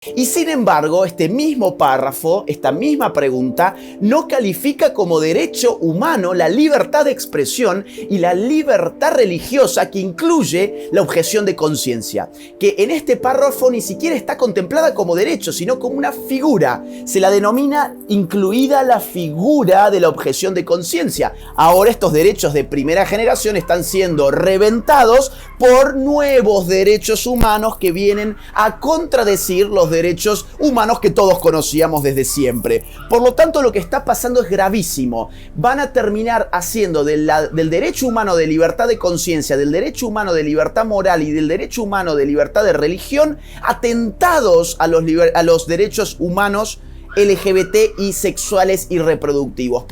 Y sin embargo, este mismo párrafo, esta misma pregunta, no califica como derecho humano la libertad de expresión y la libertad religiosa que incluye la objeción de conciencia, que en este párrafo ni siquiera está contemplada como derecho, sino como una figura. Se la denomina incluida la figura de la objeción de conciencia. Ahora estos derechos de primera generación están siendo reventados por nuevos derechos humanos que vienen a contradecir los derechos humanos que todos conocíamos desde siempre. Por lo tanto, lo que está pasando es gravísimo. Van a terminar haciendo del derecho humano de libertad de conciencia, del derecho humano de libertad moral y del derecho humano de libertad de religión atentados a los derechos humanos LGBT y sexuales y reproductivos.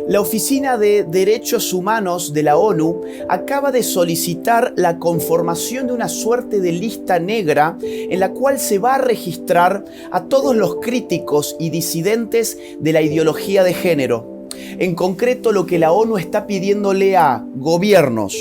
La Oficina de Derechos Humanos de la ONU acaba de solicitar la conformación de una suerte de lista negra en la cual se va a registrar a todos los críticos y disidentes de la ideología de género. En concreto, lo que la ONU está pidiéndole a gobiernos,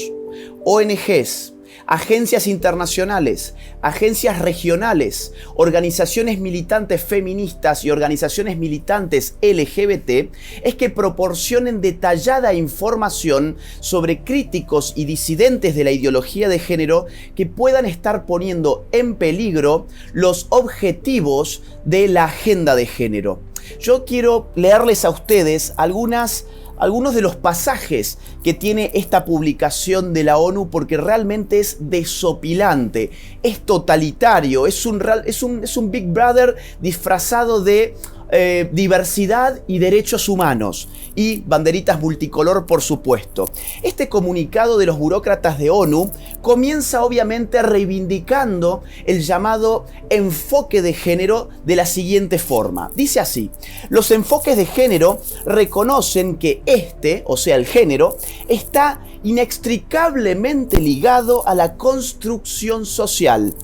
ONGs, agencias internacionales, agencias regionales, organizaciones militantes feministas y organizaciones militantes LGBT es que proporcionen detallada información sobre críticos y disidentes de la ideología de género que puedan estar poniendo en peligro los objetivos de la agenda de género. Yo quiero leerles a ustedes algunos de los pasajes que tiene esta publicación de la ONU porque realmente es desopilante, es totalitario, es un Big Brother disfrazado de diversidad y derechos humanos y banderitas multicolor, por supuesto. Este comunicado de los burócratas de ONU comienza obviamente reivindicando el llamado enfoque de género de la siguiente forma. Dice así: los enfoques de género reconocen que o sea el género, está inextricablemente ligado a la construcción social,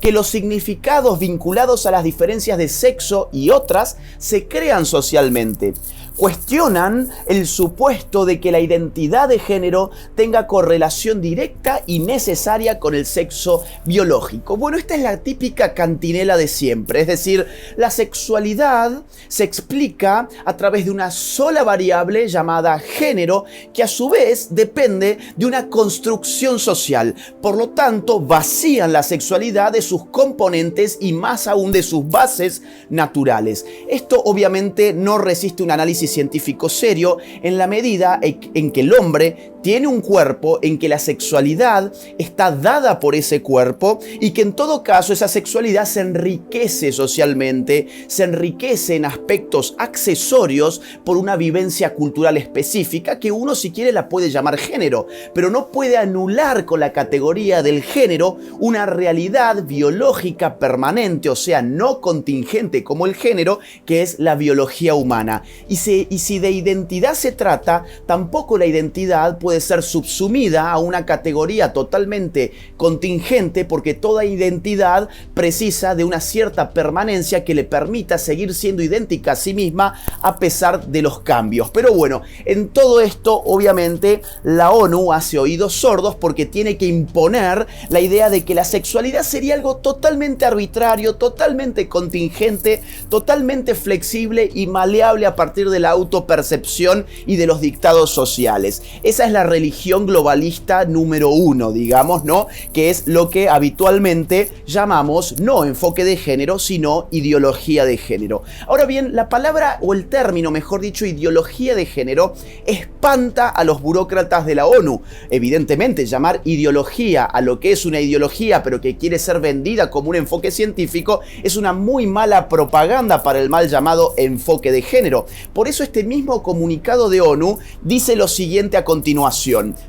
que los significados vinculados a las diferencias de sexo y otras se crean socialmente. Cuestionan el supuesto de que la identidad de género tenga correlación directa y necesaria con el sexo biológico. Bueno, esta es la típica cantinela de siempre, es decir, la sexualidad se explica a través de una sola variable llamada género, que a su vez depende de una construcción social. Por lo tanto, vacían la sexualidad de sus componentes y más aún de sus bases naturales. Esto obviamente no resiste un análisis científico serio en la medida en que el hombre tiene un cuerpo, en que la sexualidad está dada por ese cuerpo y que en todo caso esa sexualidad se enriquece socialmente, se enriquece en aspectos accesorios por una vivencia cultural específica que uno, si quiere, la puede llamar género, pero no puede anular con la categoría del género una realidad biológica permanente, o sea, no contingente como el género, que es la biología humana. Y si de identidad se trata, tampoco la identidad puede ser subsumida a una categoría totalmente contingente, porque toda identidad precisa de una cierta permanencia que le permita seguir siendo idéntica a sí misma a pesar de los cambios. Pero bueno, en todo esto obviamente la ONU hace oídos sordos porque tiene que imponer la idea de que la sexualidad sería algo totalmente arbitrario, totalmente contingente, totalmente flexible y maleable a partir de la autopercepción y de los dictados sociales. Esa es la religión globalista número 1, digamos, ¿no? Que es lo que habitualmente llamamos no enfoque de género, sino ideología de género. Ahora bien, la palabra, o el término, mejor dicho, ideología de género, espanta a los burócratas de la ONU. Evidentemente, llamar ideología a lo que es una ideología, pero que quiere ser vendida como un enfoque científico, es una muy mala propaganda para el mal llamado enfoque de género. Por eso este mismo comunicado de ONU dice lo siguiente a continuación.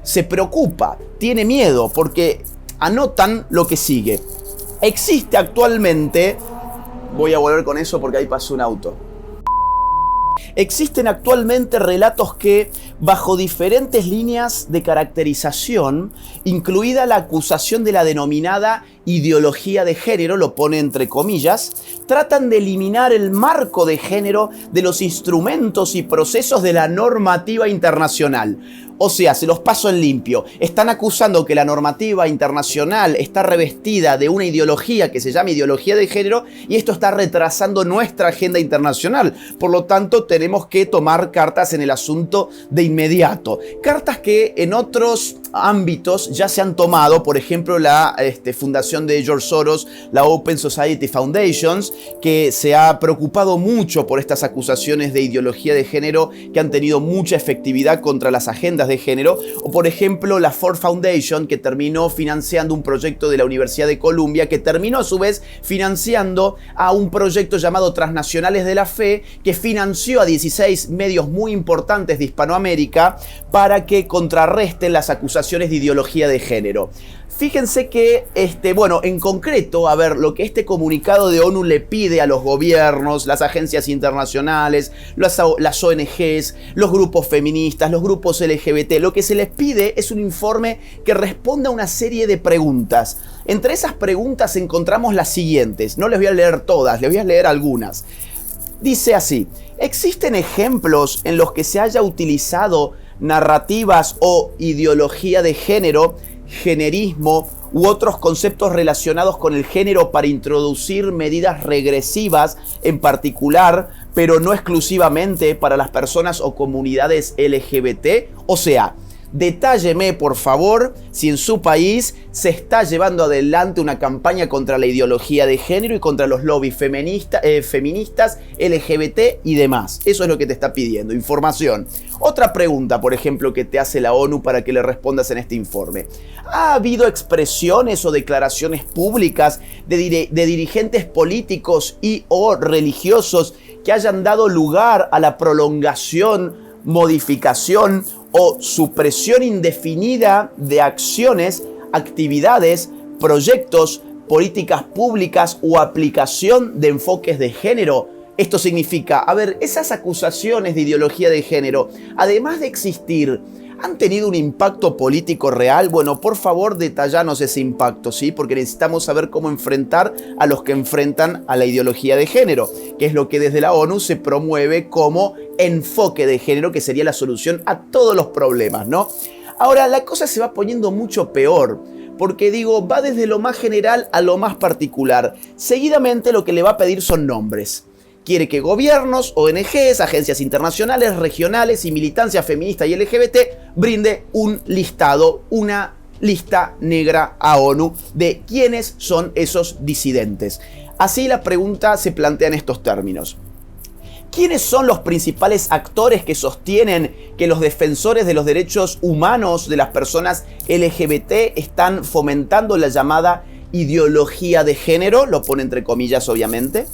Se preocupa, tiene miedo, porque anotan lo que sigue. Existe actualmente... Voy a volver con eso porque ahí pasó un auto. Existen actualmente relatos que, bajo diferentes líneas de caracterización, incluida la acusación de la denominada ideología de género, lo pone entre comillas, tratan de eliminar el marco de género de los instrumentos y procesos de la normativa internacional. O sea, se los paso en limpio. Están acusando que la normativa internacional está revestida de una ideología que se llama ideología de género y esto está retrasando nuestra agenda internacional. Por lo tanto, tenemos que tomar cartas en el asunto de inmediato. Cartas que en otros ámbitos ya se han tomado, por ejemplo, la fundación de George Soros, la Open Society Foundations, que se ha preocupado mucho por estas acusaciones de ideología de género que han tenido mucha efectividad contra las agendas de género, o por ejemplo la Ford Foundation, que terminó financiando un proyecto de la Universidad de Columbia, que terminó a su vez financiando a un proyecto llamado Transnacionales de la Fe, que financió a 16 medios muy importantes de Hispanoamérica para que contrarresten las acusaciones de ideología de género. Fíjense que, en concreto, a ver, lo que este comunicado de ONU le pide a los gobiernos, las agencias internacionales, las ONGs, los grupos feministas, los grupos LGBT, lo que se les pide es un informe que responda a una serie de preguntas. Entre esas preguntas encontramos las siguientes. No les voy a leer todas, les voy a leer algunas. Dice así: ¿existen ejemplos en los que se haya utilizado narrativas o ideología de género, generismo u otros conceptos relacionados con el género para introducir medidas regresivas, en particular, pero no exclusivamente, para las personas o comunidades LGBT? O sea, detálleme, por favor, si en su país se está llevando adelante una campaña contra la ideología de género y contra los lobbies feministas, LGBT y demás. Eso es lo que te está pidiendo, información. Otra pregunta, por ejemplo, que te hace la ONU para que le respondas en este informe. ¿Ha habido expresiones o declaraciones públicas de dirigentes políticos y o religiosos que hayan dado lugar a la prolongación, modificación o supresión indefinida de acciones, actividades, proyectos, políticas públicas o aplicación de enfoques de género? Esto significa, a ver, esas acusaciones de ideología de género, además de existir, ¿han tenido un impacto político real? Bueno, por favor, detallanos ese impacto, ¿sí? Porque necesitamos saber cómo enfrentar a los que enfrentan a la ideología de género, que es lo que desde la ONU se promueve como enfoque de género, que sería la solución a todos los problemas, ¿no? Ahora, la cosa se va poniendo mucho peor, porque digo, va desde lo más general a lo más particular. Seguidamente lo que le va a pedir son nombres. Quiere que gobiernos, ONGs, agencias internacionales, regionales y militancia feminista y LGBT brinde un listado, una lista negra a ONU de quiénes son esos disidentes. Así la pregunta se plantea en estos términos. ¿Quiénes son los principales actores que sostienen que los defensores de los derechos humanos de las personas LGBT están fomentando la llamada ideología de género? Lo pone entre comillas, obviamente.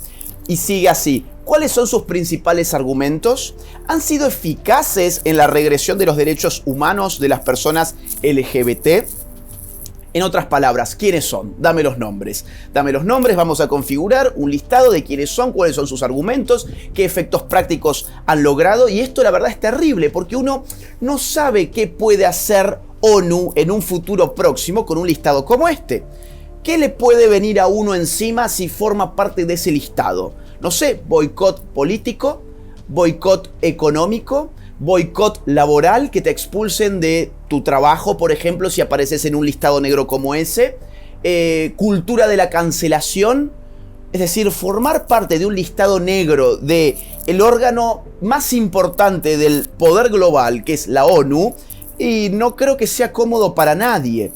Y sigue así. ¿Cuáles son sus principales argumentos? ¿Han sido eficaces en la regresión de los derechos humanos de las personas LGBT? En otras palabras, ¿quiénes son? Dame los nombres. Dame los nombres, vamos a configurar un listado de quiénes son, cuáles son sus argumentos, qué efectos prácticos han logrado. Y esto la verdad es terrible porque uno no sabe qué puede hacer ONU en un futuro próximo con un listado como este. ¿Qué le puede venir a uno encima si forma parte de ese listado? No sé, boicot político, boicot económico, boicot laboral, que te expulsen de tu trabajo, por ejemplo, si apareces en un listado negro como ese, cultura de la cancelación, es decir, formar parte de un listado negro de el órgano más importante del poder global, que es la ONU, y no creo que sea cómodo para nadie.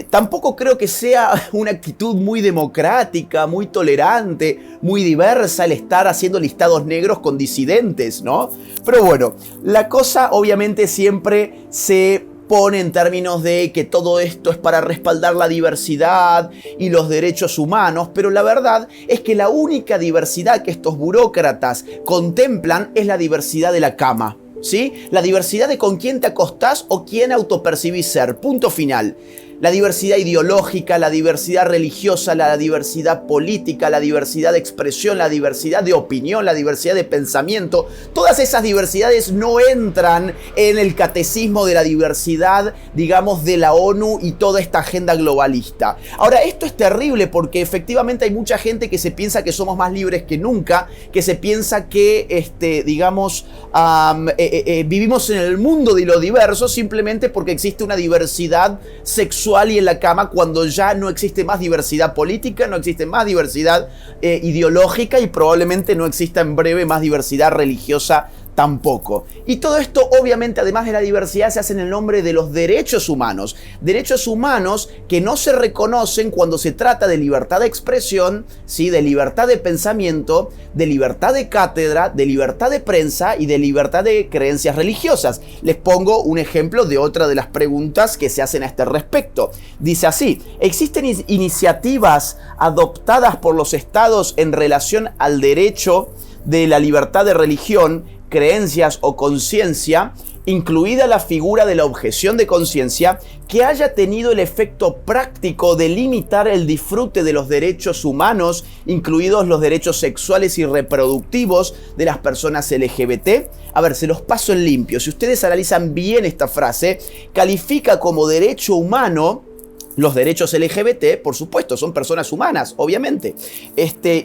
Tampoco creo que sea una actitud muy democrática, muy tolerante, muy diversa el estar haciendo listados negros con disidentes, ¿no? Pero bueno, la cosa obviamente siempre se pone en términos de que todo esto es para respaldar la diversidad y los derechos humanos, pero la verdad es que la única diversidad que estos burócratas contemplan es la diversidad de la cama, ¿sí? La diversidad de con quién te acostás o quién autopercibís ser, punto final. La diversidad ideológica, la diversidad religiosa, la diversidad política, la diversidad de expresión, la diversidad de opinión, la diversidad de pensamiento, todas esas diversidades no entran en el catecismo de la diversidad, digamos, de la ONU y toda esta agenda globalista. Ahora, esto es terrible porque efectivamente hay mucha gente que se piensa que somos más libres que nunca, que se piensa que, vivimos en el mundo de lo diverso simplemente porque existe una diversidad sexual y en la cama, cuando ya no existe más diversidad política, no existe más diversidad ideológica y probablemente no exista en breve más diversidad religiosa tampoco. Y todo esto, obviamente, además de la diversidad, se hace en el nombre de los derechos humanos. Derechos humanos que no se reconocen cuando se trata de libertad de expresión, ¿sí? De libertad de pensamiento, de libertad de cátedra, de libertad de prensa y de libertad de creencias religiosas. Les pongo un ejemplo de otra de las preguntas que se hacen a este respecto. Dice así: ¿existen iniciativas adoptadas por los estados en relación al derecho de la libertad de religión, creencias o conciencia, incluida la figura de la objeción de conciencia, que haya tenido el efecto práctico de limitar el disfrute de los derechos humanos, incluidos los derechos sexuales y reproductivos de las personas LGBT? A ver, se los paso en limpio. Si ustedes analizan bien esta frase, califica como derecho humano los derechos LGBT, por supuesto, son personas humanas, obviamente,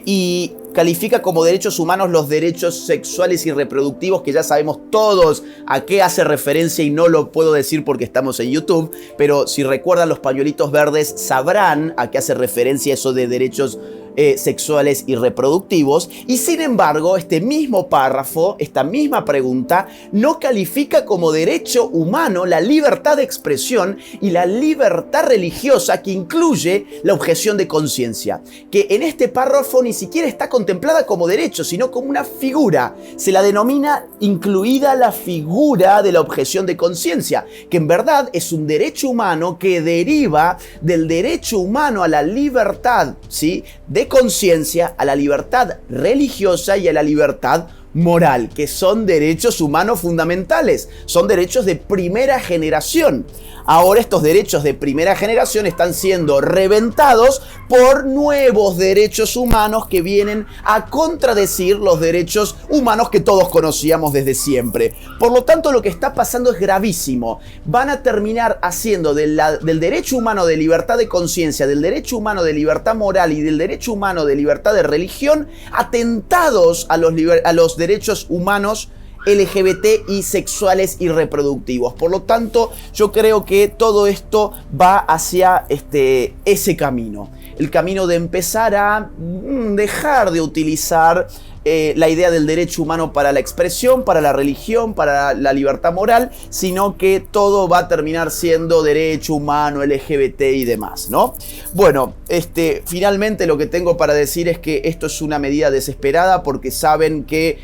y califica como derechos humanos los derechos sexuales y reproductivos, que ya sabemos todos a qué hace referencia y no lo puedo decir porque estamos en YouTube, pero si recuerdan los pañuelitos verdes sabrán a qué hace referencia eso de derechos sexuales y reproductivos. Y sin embargo, este mismo párrafo, esta misma pregunta, no califica como derecho humano la libertad de expresión y la libertad religiosa, que incluye la objeción de conciencia, que en este párrafo ni siquiera está contemplada como derecho, sino como una figura. Se la denomina incluida la figura de la objeción de conciencia, que en verdad es un derecho humano que deriva del derecho humano a la libertad, ¿sí?, de conciencia, a la libertad religiosa y a la libertad moral, que son derechos humanos fundamentales, son derechos de primera generación. Ahora estos derechos de primera generación están siendo reventados por nuevos derechos humanos que vienen a contradecir los derechos humanos que todos conocíamos desde siempre. Por lo tanto, lo que está pasando es gravísimo. Van a terminar haciendo del derecho humano de libertad de conciencia, del derecho humano de libertad moral y del derecho humano de libertad de religión atentados a los derechos humanos LGBT y sexuales y reproductivos. Por lo tanto, yo creo que todo esto va hacia ese camino. El camino de empezar a dejar de utilizar la idea del derecho humano para la expresión, para la religión, para la libertad moral, sino que todo va a terminar siendo derecho humano, LGBT y demás, ¿no? Bueno, finalmente lo que tengo para decir es que esto es una medida desesperada, porque saben que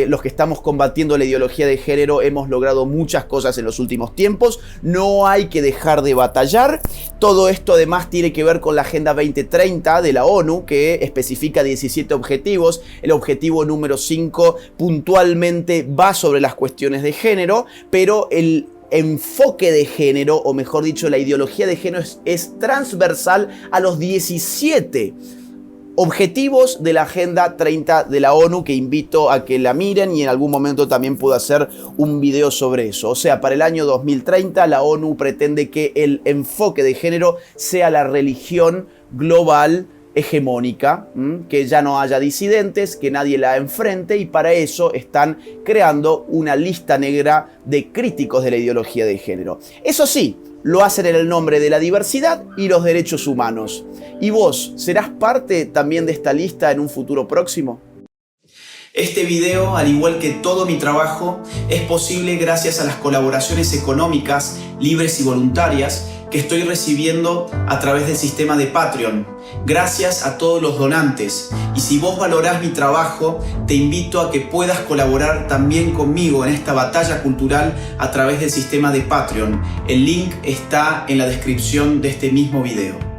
los que estamos combatiendo la ideología de género hemos logrado muchas cosas en los últimos tiempos. No hay que dejar de batallar. Todo esto además tiene que ver con la Agenda 2030 de la ONU, que especifica 17 objetivos. El objetivo número 5 puntualmente va sobre las cuestiones de género, pero el enfoque de género, o mejor dicho, la ideología de género es transversal a los 17 objetivos de la Agenda 30 de la ONU, que invito a que la miren y en algún momento también puedo hacer un video sobre eso. O sea, para el año 2030 la ONU pretende que el enfoque de género sea la religión global hegemónica, que ya no haya disidentes, que nadie la enfrente, y para eso están creando una lista negra de críticos de la ideología de género. Eso sí, lo hacen en el nombre de la diversidad y los derechos humanos. ¿Y vos serás parte también de esta lista en un futuro próximo? Este video, al igual que todo mi trabajo, es posible gracias a las colaboraciones económicas, libres y voluntarias que estoy recibiendo a través del sistema de Patreon. Gracias a todos los donantes. Y si vos valorás mi trabajo, te invito a que puedas colaborar también conmigo en esta batalla cultural a través del sistema de Patreon. El link está en la descripción de este mismo video.